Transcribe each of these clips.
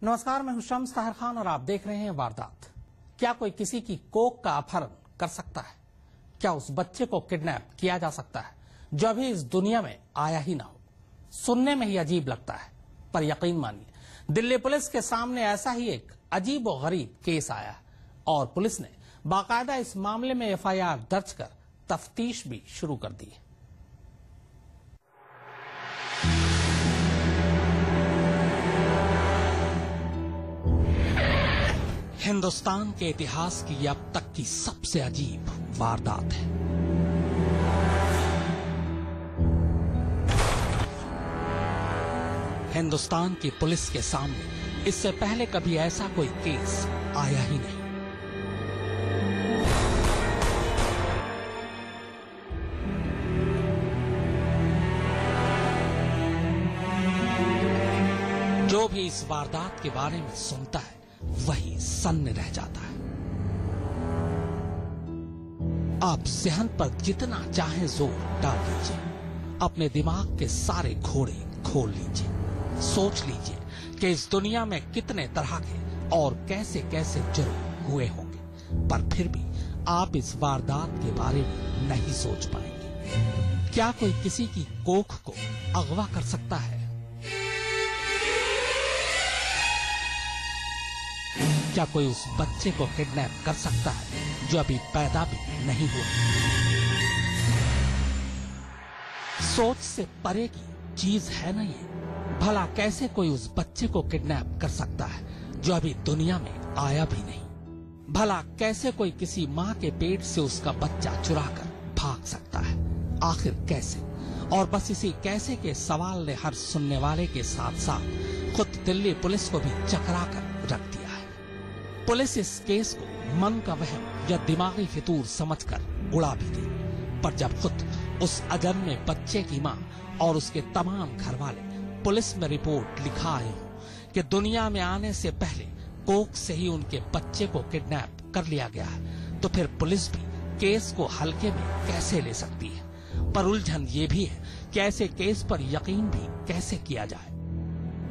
नमस्कार, मैं हूं शम्स ताहिर खान और आप देख रहे हैं वारदात। क्या कोई किसी की कोख का अपहरण कर सकता है? क्या उस बच्चे को किडनैप किया जा सकता है जो अभी इस दुनिया में आया ही ना हो? सुनने में ही अजीब लगता है, पर यकीन मानिए, दिल्ली पुलिस के सामने ऐसा ही एक अजीब और गरीब केस आया है और पुलिस ने बाकायदा इस मामले में एफआईआर दर्ज कर तफ्तीश भी शुरू कर दी है। हिंदुस्तान के इतिहास की अब तक की सबसे अजीब वारदात है। हिंदुस्तान की पुलिस के सामने इससे पहले कभी ऐसा कोई केस आया ही नहीं। जो भी इस वारदात के बारे में सुनता है वही सन्न रह जाता है। आप ज़हन पर जितना चाहे जोर डाल लीजिए, अपने दिमाग के सारे घोड़े खोल लीजिए, सोच लीजिए कि इस दुनिया में कितने तरह के और कैसे कैसे जुर्म हुए होंगे, पर फिर भी आप इस वारदात के बारे में नहीं सोच पाएंगे। क्या कोई किसी की कोख को अगवा कर सकता है? क्या कोई उस बच्चे को किडनैप कर सकता है जो अभी पैदा भी नहीं हुआ? सोच से परे की चीज है ना ये। भला कैसे कोई उस बच्चे को किडनैप कर सकता है जो अभी दुनिया में आया भी नहीं? भला कैसे कोई किसी माँ के पेट से उसका बच्चा चुराकर भाग सकता है? आखिर कैसे? और बस इसी कैसे के सवाल ने हर सुनने वाले के साथ साथ खुद दिल्ली पुलिस को भी चकरा कर रख दिया है। पुलिस इस केस को मन का वहम या दिमागी फितूर समझकर उड़ा भी दे, पर जब खुद उस अजन्मे बच्चे की मां और उसके तमाम घर वाले पुलिस में रिपोर्ट लिखा आए हो कि दुनिया में आने से पहले कोख से ही उनके बच्चे को किडनैप कर लिया गया है, तो फिर पुलिस भी केस को हल्के में कैसे ले सकती है? पर उलझन ये भी है कि ऐसे केस पर यकीन भी कैसे किया जाए।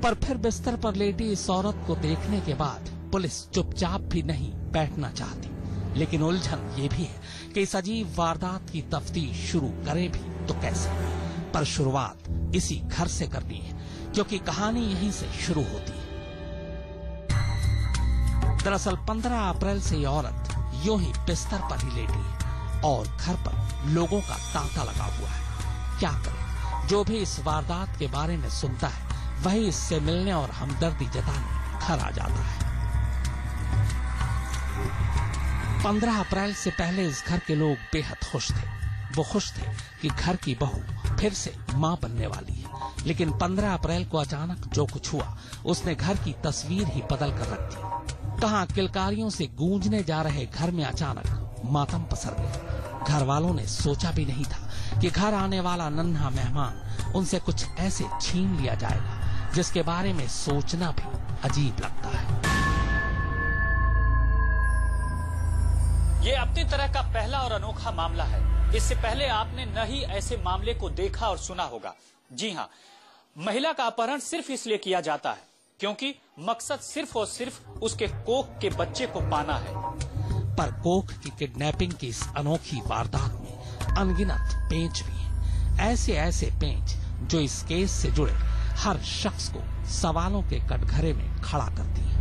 पर फिर बिस्तर पर लेटी इस औरत को देखने के बाद पुलिस चुपचाप भी नहीं बैठना चाहती। लेकिन उलझन ये भी है कि इस अजीब वारदात की तफ्तीश शुरू करे भी तो कैसे? पर शुरुआत इसी घर से करनी है, क्योंकि कहानी यहीं से शुरू होती है। दरअसल 15 अप्रैल से ये औरत यूं ही बिस्तर पर ही लेटी है और घर पर लोगों का तांता लगा हुआ है। क्या करे, जो भी इस वारदात के बारे में सुनता है वही इससे मिलने और हमदर्दी जताने घर आ जाता है। 15 अप्रैल से पहले इस घर के लोग बेहद खुश थे। वो खुश थे कि घर की बहू फिर से मां बनने वाली है। लेकिन 15 अप्रैल को अचानक जो कुछ हुआ उसने घर की तस्वीर ही बदल कर रख दी। कहां किलकारियों से गूंजने जा रहे घर में अचानक मातम पसर गया। घर वालों ने सोचा भी नहीं था कि घर आने वाला नन्हा मेहमान उनसे कुछ ऐसे छीन लिया जाएगा जिसके बारे में सोचना भी अजीब लगता है। ये अपनी तरह का पहला और अनोखा मामला है। इससे पहले आपने न ही ऐसे मामले को देखा और सुना होगा। जी हाँ, महिला का अपहरण सिर्फ इसलिए किया जाता है क्योंकि मकसद सिर्फ और सिर्फ उसके कोख के बच्चे को पाना है। पर कोख की किडनैपिंग की इस अनोखी वारदात में अनगिनत पेंच भी हैं। ऐसे ऐसे पेंच जो इस केस से जुड़े हर शख्स को सवालों के कटघरे में खड़ा करती है।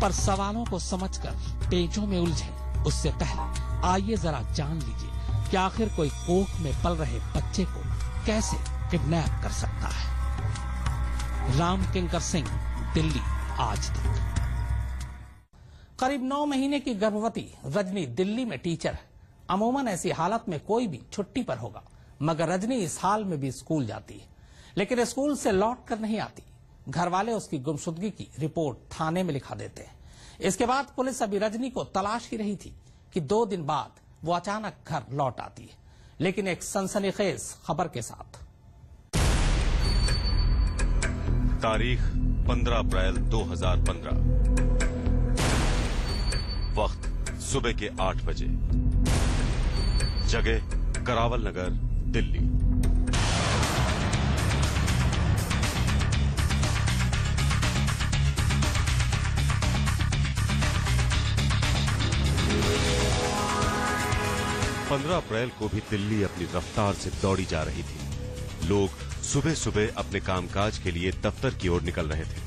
पर सवालों को समझकर पेचों में उलझे उससे पहले आइए जरा जान लीजिए कि आखिर कोई कोख में पल रहे बच्चे को कैसे किडनैप कर सकता है। राम किंकर सिंह, दिल्ली आज तक। करीब 9 महीने की गर्भवती रजनी दिल्ली में टीचर है। अमूमन ऐसी हालत में कोई भी छुट्टी पर होगा, मगर रजनी इस हाल में भी स्कूल जाती है, लेकिन स्कूल से लौट कर नहीं आती। घर वाले उसकी गुमशुदगी की रिपोर्ट थाने में लिखा देते हैं। इसके बाद पुलिस अभी रजनी को तलाश ही रही थी कि 2 दिन बाद वो अचानक घर लौट आती है, लेकिन एक सनसनीखेज खबर के साथ। तारीख 15 अप्रैल 2015, वक्त सुबह के 8 बजे, जगह करावल नगर, दिल्ली। 15 अप्रैल को भी दिल्ली अपनी रफ्तार से दौड़ी जा रही थी। लोग सुबह सुबह अपने कामकाज के लिए दफ्तर की ओर निकल रहे थे।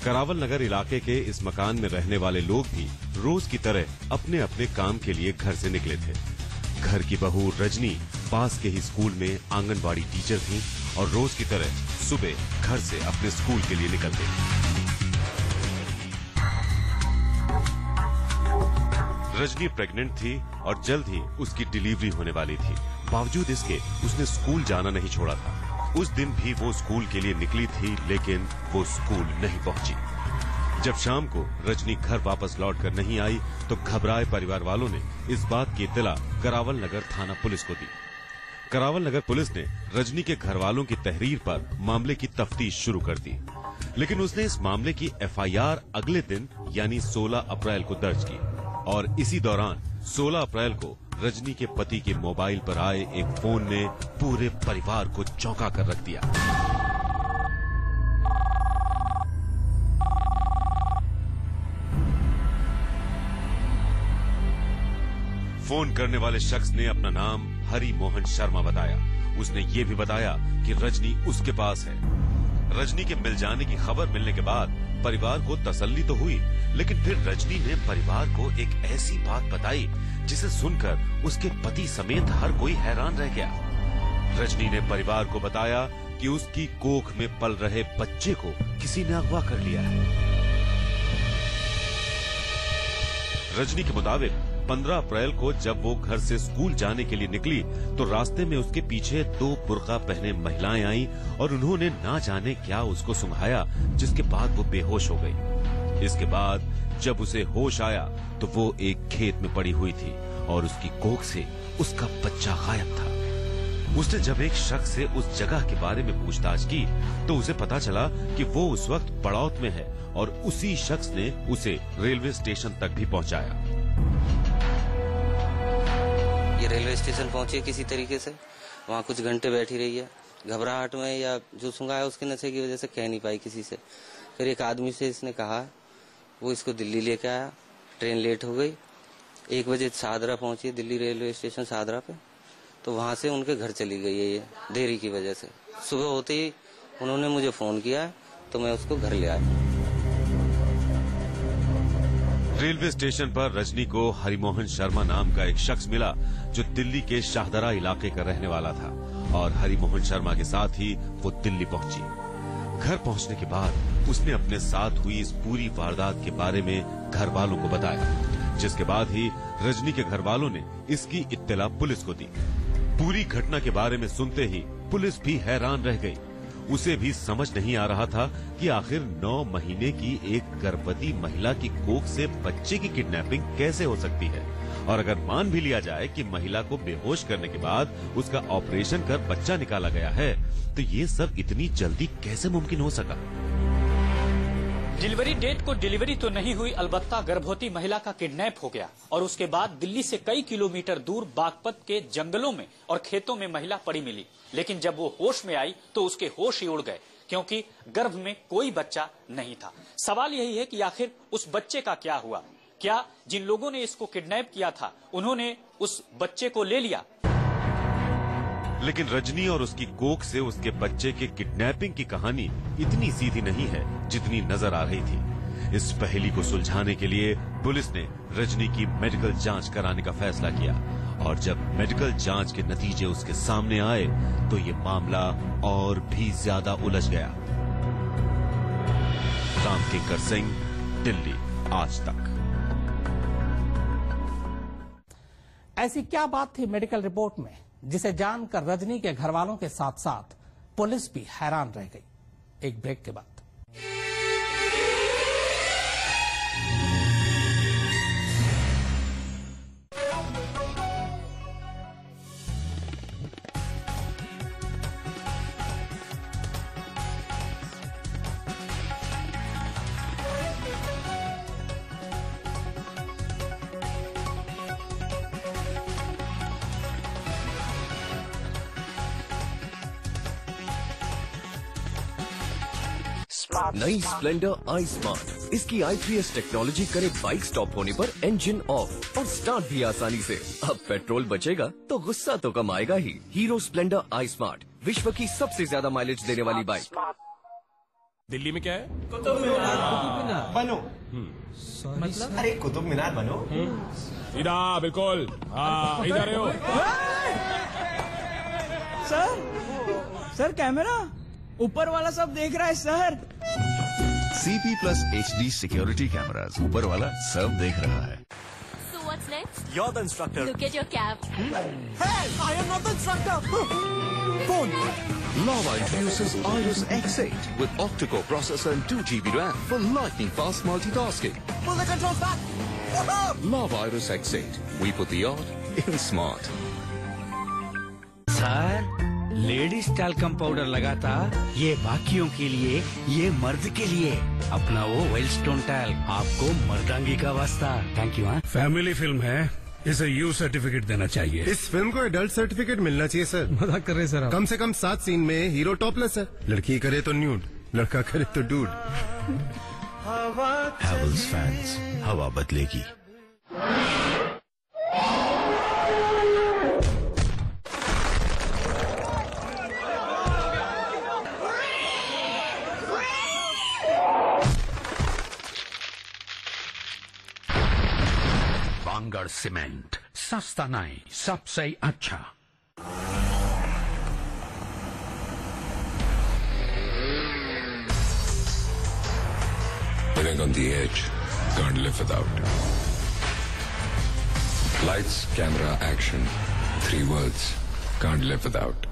करावल नगर इलाके के इस मकान में रहने वाले लोग भी रोज की तरह अपने अपने काम के लिए घर से निकले थे। घर की बहू रजनी पास के ही स्कूल में आंगनबाड़ी टीचर थी और रोज की तरह सुबह घर से अपने स्कूल के लिए निकलते। रजनी प्रेग्नेंट थी और जल्द ही उसकी डिलीवरी होने वाली थी। बावजूद इसके उसने स्कूल जाना नहीं छोड़ा था। उस दिन भी वो स्कूल के लिए निकली थी, लेकिन वो स्कूल नहीं पहुंची। जब शाम को रजनी घर वापस लौटकर नहीं आई तो घबराए परिवार वालों ने इस बात की इत्तला करावल नगर थाना पुलिस को दी। करावल नगर पुलिस ने रजनी के घर वालों की तहरीर पर मामले की तफ्तीश शुरू कर दी, लेकिन उसने इस मामले की एफआईआर अगले दिन यानी 16 अप्रैल को दर्ज की और इसी दौरान 16 अप्रैल को रजनी के पति के मोबाइल पर आए एक फोन ने पूरे परिवार को चौंका कर रख दिया। फोन करने वाले शख्स ने अपना नाम हरि मोहन शर्मा बताया। उसने ये भी बताया कि रजनी उसके पास है। रजनी के मिल जाने की खबर मिलने के बाद परिवार को तसल्ली तो हुई, लेकिन फिर रजनी ने परिवार को एक ऐसी बात बताई जिसे सुनकर उसके पति समेत हर कोई हैरान रह गया। रजनी ने परिवार को बताया कि उसकी कोख में पल रहे बच्चे को किसी ने अगवा कर लिया है। रजनी के मुताबिक 15 अप्रैल को जब वो घर से स्कूल जाने के लिए निकली तो रास्ते में उसके पीछे 2 बुर्का पहने महिलाएं आईं और उन्होंने ना जाने क्या उसको सुंघाया, जिसके बाद वो बेहोश हो गई। इसके बाद जब उसे होश आया तो वो एक खेत में पड़ी हुई थी और उसकी कोख से उसका बच्चा गायब था। उसने जब एक शख्स से उस जगह के बारे में पूछताछ की तो उसे पता चला कि वो उस वक्त बड़ौत में है और उसी शख्स ने उसे रेलवे स्टेशन तक भी पहुंचाया। ये रेलवे स्टेशन पहुंची किसी तरीके से, वहाँ कुछ घंटे बैठी रही है। घबराहट में या जो सूंघा है उसके नशे की वजह से कह नहीं पाई किसी से। फिर एक आदमी से इसने कहा, वो इसको दिल्ली लेके आया। ट्रेन लेट हो गई, 1 बजे शाहदरा पहुंची, दिल्ली रेलवे स्टेशन शाहदरा पे। तो वहाँ से उनके घर चली गई है ये देरी की वजह से। सुबह होते ही उन्होंने मुझे फोन किया तो मैं उसको घर ले आया। रेलवे स्टेशन पर रजनी को हरिमोहन शर्मा नाम का एक शख्स मिला जो दिल्ली के शाहदरा इलाके का रहने वाला था और हरिमोहन शर्मा के साथ ही वो दिल्ली पहुंची। घर पहुंचने के बाद उसने अपने साथ हुई इस पूरी वारदात के बारे में घर वालों को बताया, जिसके बाद ही रजनी के घर वालों ने इसकी इत्तला पुलिस को दी। पूरी घटना के बारे में सुनते ही पुलिस भी हैरान रह गई। उसे भी समझ नहीं आ रहा था कि आखिर 9 महीने की एक गर्भवती महिला की कोख से बच्चे की किडनैपिंग कैसे हो सकती है, और अगर मान भी लिया जाए कि महिला को बेहोश करने के बाद उसका ऑपरेशन कर बच्चा निकाला गया है, तो ये सब इतनी जल्दी कैसे मुमकिन हो सका। डिलीवरी डेट को डिलीवरी तो नहीं हुई, अलबत्ता गर्भवती महिला का किडनैप हो गया और उसके बाद दिल्ली से कई किलोमीटर दूर बागपत के जंगलों में और खेतों में महिला पड़ी मिली। लेकिन जब वो होश में आई तो उसके होश ही उड़ गए, क्योंकि गर्भ में कोई बच्चा नहीं था। सवाल यही है कि आखिर उस बच्चे का क्या हुआ? क्या जिन लोगों ने इसको किडनैप किया था उन्होंने उस बच्चे को ले लिया? लेकिन रजनी और उसकी कोख से उसके बच्चे के किडनैपिंग की कहानी इतनी सीधी नहीं है जितनी नजर आ रही थी। इस पहेली को सुलझाने के लिए पुलिस ने रजनी की मेडिकल जांच कराने का फैसला किया और जब मेडिकल जांच के नतीजे उसके सामने आए तो ये मामला और भी ज्यादा उलझ गया। रामकिंकर सिंह, दिल्ली, आज तक। ऐसी क्या बात थी मेडिकल रिपोर्ट में जिसे जानकर रजनी के घर वालों के साथ साथ पुलिस भी हैरान रह गई। एक ब्रेक के बाद नई स्प्लेंडर आई स्मार्ट, इसकी i3S टेक्नोलॉजी करे बाइक स्टॉप होने पर इंजन ऑफ और स्टार्ट भी आसानी से। अब पेट्रोल बचेगा तो गुस्सा तो कम आएगा ही। हीरो स्प्लेंडर आई स्मार्ट, विश्व की सबसे ज्यादा माइलेज देने वाली बाइक। दिल्ली में क्या है? कुतुब मीनार बनो। मतलब अरे कुतुब मीनार बनो। इधर बिल्कुल, हाँ इधर हो। सर कैमरा ऊपर वाला सब देख रहा है sir. CP Plus HD security cameras, ऊपर वाला सब देख रहा है। So what's next? You're the instructor. Look at your cap. Hey, I am not the instructor. Phone. Lava introduces Iris X8 with octa-core processor and 2 GB RAM for lightning fast multitasking. Pull the controls back. Lava Iris X8. We put the art in smart. Sir, ladies talcum powder लगाता, ये बाकियों के लिए, ये मर्द के लिए। अपना वो वेलस्टोन टैल्क, आपको मर्दांगी का वास्ता। Thank you. फैमिली फिल्म है, इसे यू सर्टिफिकेट देना चाहिए। इस फिल्म को एडल्ट सर्टिफिकेट मिलना चाहिए सर। मजाक कर रहे सर आप। कम से कम 7 सीन में हीरो टॉपलेस है। लड़की करे तो न्यूड, लड़का करे तो डूड। Havells fans, हवा बदलेगी। बांगड़ सीमेंट, सस्ता नहीं, सबसे अच्छा। Living on the edge, can't live without. Lights, camera, action, 3 words, can't live without.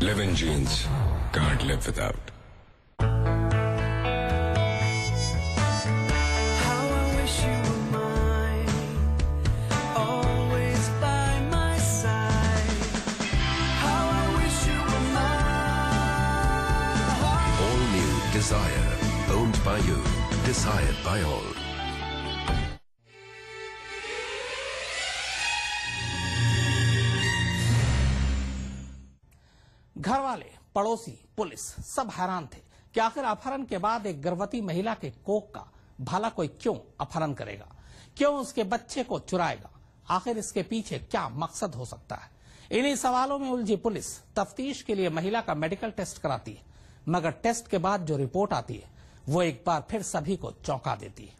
Live in jeans, can't live without. Desire, owned by you, desired by all. घर वाले, पड़ोसी, police सब हैरान थे कि आखिर अपहरण के बाद एक गर्भवती महिला के कोख का भला कोई क्यों अपहरण करेगा, क्यों उसके बच्चे को चुराएगा, आखिर इसके पीछे क्या मकसद हो सकता है। इन्हीं सवालों में उलझी पुलिस तफ्तीश के लिए महिला का मेडिकल टेस्ट कराती है, मगर टेस्ट के बाद जो रिपोर्ट आती है वो एक बार फिर सभी को चौंका देती है।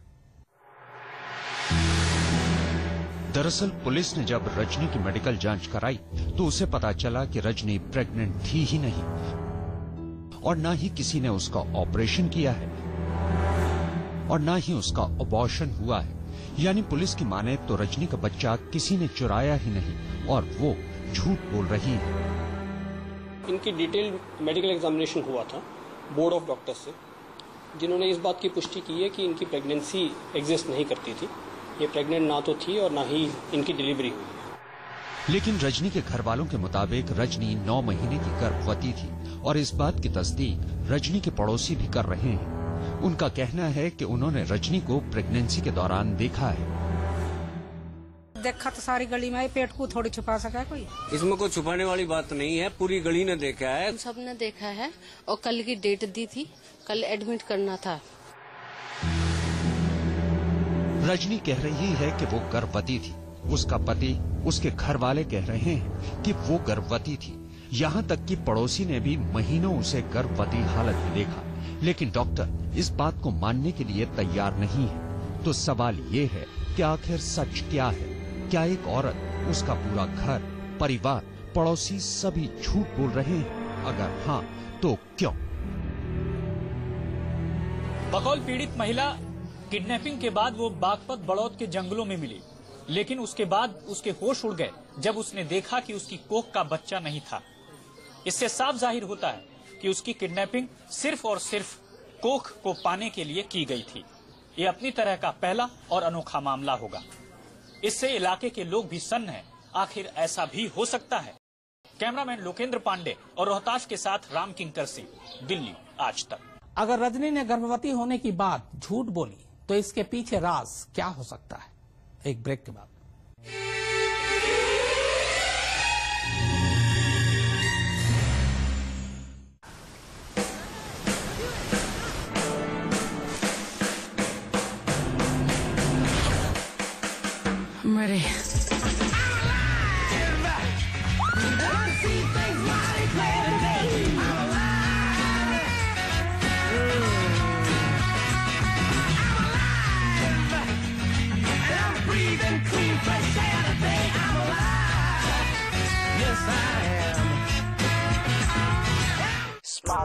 दरअसल पुलिस ने जब रजनी की मेडिकल जांच कराई तो उसे पता चला कि रजनी प्रेग्नेंट थी ही नहीं और न ही किसी ने उसका ऑपरेशन किया है और न ही उसका अबॉर्शन हुआ है। यानी पुलिस की माने तो रजनी का बच्चा किसी ने चुराया ही नहीं और वो झूठ बोल रही है। इनकी डिटेल मेडिकल एग्जामिनेशन हुआ था बोर्ड ऑफ डॉक्टर्स से, जिन्होंने इस बात की पुष्टि की है कि इनकी प्रेगनेंसी एग्जिस्ट नहीं करती थी। ये प्रेग्नेंट ना तो थी और ना ही इनकी डिलीवरी हुई है। लेकिन रजनी के घर वालों के मुताबिक रजनी 9 महीने की गर्भवती थी और इस बात की तस्दीक रजनी के पड़ोसी भी कर रहे हैं। उनका कहना है कि उन्होंने रजनी को प्रेगनेंसी के दौरान देखा है। देखा तो सारी गली में, पेट को थोड़ी छुपा सका है कोई। इसमें कोई छुपाने वाली बात नहीं है, पूरी गली ने देखा है। सबने देखा है और कल की डेट दी थी, कल एडमिट करना था। रजनी कह रही है कि वो गर्भवती थी, उसका पति, उसके घर वाले कह रहे हैं कि वो गर्भवती थी। यहाँ तक कि पड़ोसी ने भी महीनों उसे गर्भवती हालत में देखा, लेकिन डॉक्टर इस बात को मानने के लिए तैयार नहीं है। तो सवाल ये है कि आखिर सच क्या है? क्या एक औरत, उसका पूरा घर, परिवार, पड़ोसी सभी झूठ बोल रहे हैं? अगर हाँ तो क्यों? बकौल पीड़ित महिला किडनैपिंग के बाद वो बागपत बड़ौद के जंगलों में मिली, लेकिन उसके बाद उसके होश उड़ गए जब उसने देखा कि उसकी कोख का बच्चा नहीं था। इससे साफ जाहिर होता है कि उसकी किडनैपिंग सिर्फ और सिर्फ कोख को पाने के लिए की गई थी। ये अपनी तरह का पहला और अनोखा मामला होगा। इससे इलाके के लोग भी सन्न हैं, आखिर ऐसा भी हो सकता है। कैमरामैन लोकेंद्र पांडे और रोहताश के साथ राम किंकर सिंह, दिल्ली आज तक। अगर रजनी ने गर्भवती होने की बात झूठ बोली तो इसके पीछे राज क्या हो सकता है? एक ब्रेक के बाद।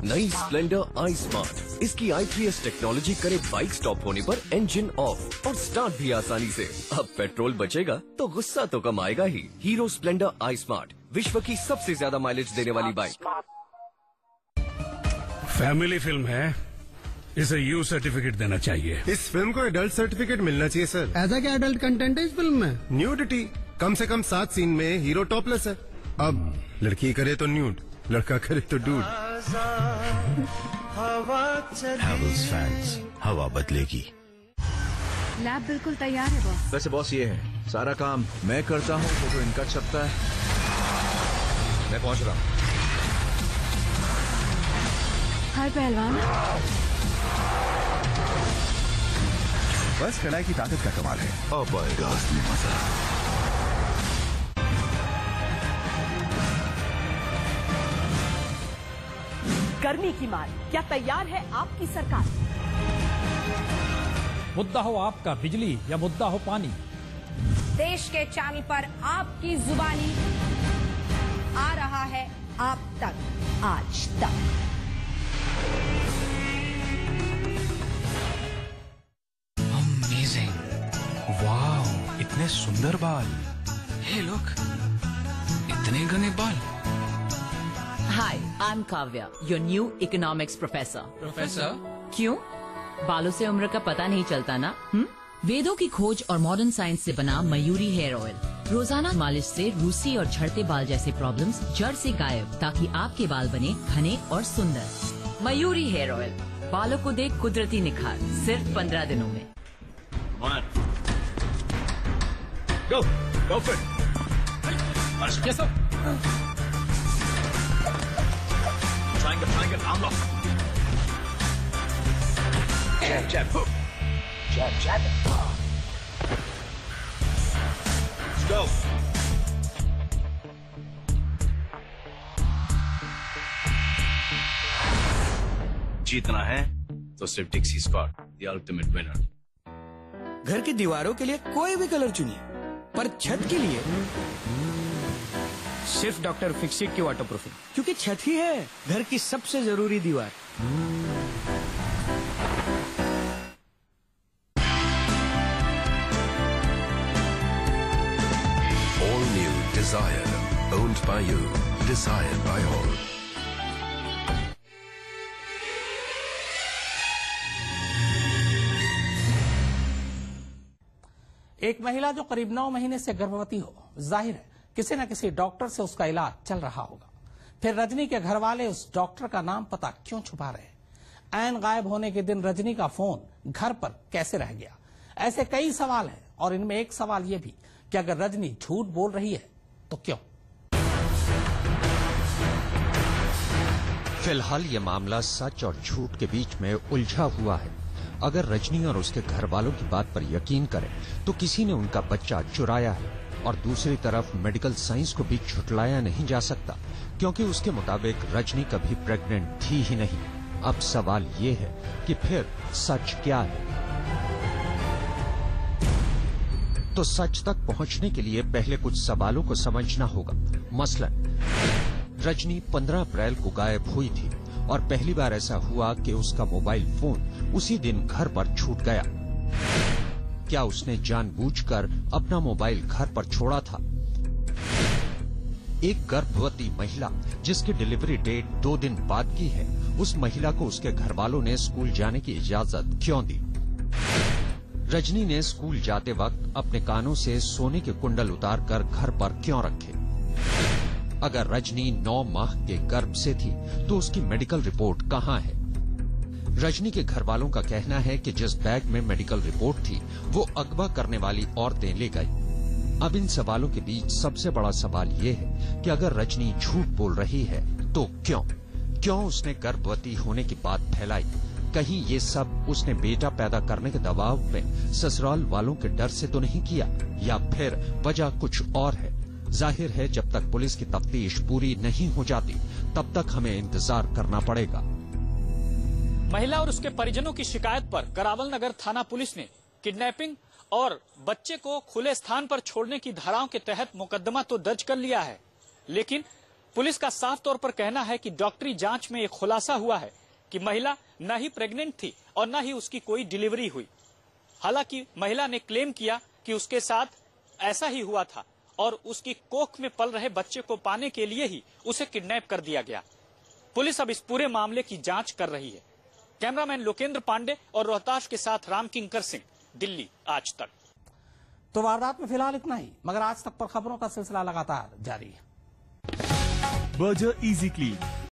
नई स्प्लेंडर आई स्मार्ट, इसकी i3S टेक्नोलॉजी करे बाइक स्टॉप होने पर इंजन ऑफ और स्टार्ट भी आसानी से। अब पेट्रोल बचेगा तो गुस्सा तो कम आएगा ही। हीरो स्प्लेंडर आई स्मार्ट, विश्व की सबसे ज्यादा माइलेज देने वाली बाइक। फैमिली फिल्म है, इसे यू सर्टिफिकेट देना चाहिए। इस फिल्म को एडल्ट सर्टिफिकेट मिलना चाहिए सर। ऐसा क्या एडल्ट कंटेंट है इस फिल्म में? न्यूडिटी, कम से कम 7 सीन में हीरो टॉपलेस है। अब लड़की करे तो न्यूड, लड़का करे तो डूड। हैवेल्स फैंस, हवा बदलेगी। लैब बिल्कुल तैयार है बॉस। वैसे बॉस ये है, सारा काम मैं करता हूँ तो इनका चलता है। मैं पहुँच रहा हूँ। हाय पहलवान। बस कड़ाई की ताकत का कमाल है। अब आएगा असली मजा। गर्मी की मार, क्या तैयार है आपकी सरकार? मुद्दा हो आपका बिजली या मुद्दा हो पानी, देश के चैनल पर आपकी जुबानी आ रहा है आप तक, आज तक। अमेजिंग, वाव, इतने सुंदर बाल। हे लुक, इतने घने बाल। Hi, I'm Kavya, your new economics professor. Professor? क्यों? बालों से उम्र का पता नहीं चलता ना? वेदों की खोज और मॉडर्न साइंस से बना मयूरी हेयर ऑयल। रोजाना मालिश से रूसी और झड़ते बाल जैसे प्रॉब्लम्स जड़ से गायब, ताकि आपके बाल बने घने और सुंदर। मयूरी हेयर ऑयल, बालों को दे कुदरती निखार, सिर्फ 15 दिनों में। Go for it. Yes sir. Triangle, arm lock. Jab, hook. Jab. Let's go. जीतना है तो सिर्फ डिक्सी स्कॉट, the ultimate winner. घर की दीवारों के लिए कोई भी कलर चुनिए, पर छत के लिए सिर्फ डॉक्टर फिक्सिट की वाटरप्रूफिंग, क्योंकि छत ही है घर की सबसे जरूरी दीवार। All new Desire, owned by you, desired by all. एक महिला जो करीब 9 महीने से गर्भवती हो, जाहिर है किसी न किसी डॉक्टर से उसका इलाज चल रहा होगा। फिर रजनी के घर वाले उस डॉक्टर का नाम पता क्यों छुपा रहे हैं? ऐन गायब होने के दिन रजनी का फोन घर पर कैसे रह गया? ऐसे कई सवाल हैं, और इनमें एक सवाल यह भी कि अगर रजनी झूठ बोल रही है तो क्यों? फिलहाल ये मामला सच और झूठ के बीच में उलझा हुआ है। अगर रजनी और उसके घर वालों की बात पर यकीन करें तो किसी ने उनका बच्चा चुराया है, और दूसरी तरफ मेडिकल साइंस को भी झुटलाया नहीं जा सकता, क्योंकि उसके मुताबिक रजनी कभी प्रेग्नेंट थी ही नहीं। अब सवाल ये है कि फिर सच क्या है? तो सच तक पहुंचने के लिए पहले कुछ सवालों को समझना होगा। मसलन, रजनी 15 अप्रैल को गायब हुई थी, और पहली बार ऐसा हुआ कि उसका मोबाइल फोन उसी दिन घर पर छूट गया। क्या उसने जानबूझकर अपना मोबाइल घर पर छोड़ा था? एक गर्भवती महिला जिसकी डिलीवरी डेट 2 दिन बाद की है, उस महिला को उसके घर वालों ने स्कूल जाने की इजाजत क्यों दी? रजनी ने स्कूल जाते वक्त अपने कानों से सोने के कुंडल उतारकर घर पर क्यों रखे? अगर रजनी 9 माह के गर्भ से थी तो उसकी मेडिकल रिपोर्ट कहाँ है? रजनी के घर वालों का कहना है कि जिस बैग में मेडिकल रिपोर्ट थी वो अगवा करने वाली औरतें ले गई। अब इन सवालों के बीच सबसे बड़ा सवाल ये है कि अगर रजनी झूठ बोल रही है तो क्यों उसने गर्भवती होने की बात फैलाई? कहीं ये सब उसने बेटा पैदा करने के दबाव में ससुराल वालों के डर से तो नहीं किया, या फिर वजह कुछ और है? जाहिर है जब तक पुलिस की तफ्तीश पूरी नहीं हो जाती तब तक हमें इंतजार करना पड़ेगा। महिला और उसके परिजनों की शिकायत पर करावल नगर थाना पुलिस ने किडनैपिंग और बच्चे को खुले स्थान पर छोड़ने की धाराओं के तहत मुकदमा तो दर्ज कर लिया है, लेकिन पुलिस का साफ तौर पर कहना है कि डॉक्टरी जांच में एक खुलासा हुआ है कि महिला न ही प्रेग्नेंट थी और न ही उसकी कोई डिलीवरी हुई। हालांकि महिला ने क्लेम किया कि उसके साथ ऐसा ही हुआ था और उसकी कोख में पल रहे बच्चे को पाने के लिए ही उसे किडनैप कर दिया गया। पुलिस अब इस पूरे मामले की जांच कर रही है। कैमरामैन लोकेंद्र पांडे और रोहताश के साथ राम किंकर सिंह, दिल्ली आज तक। तो वारदात में फिलहाल इतना ही, मगर आज तक पर खबरों का सिलसिला लगातार जारी है। Berger easy clean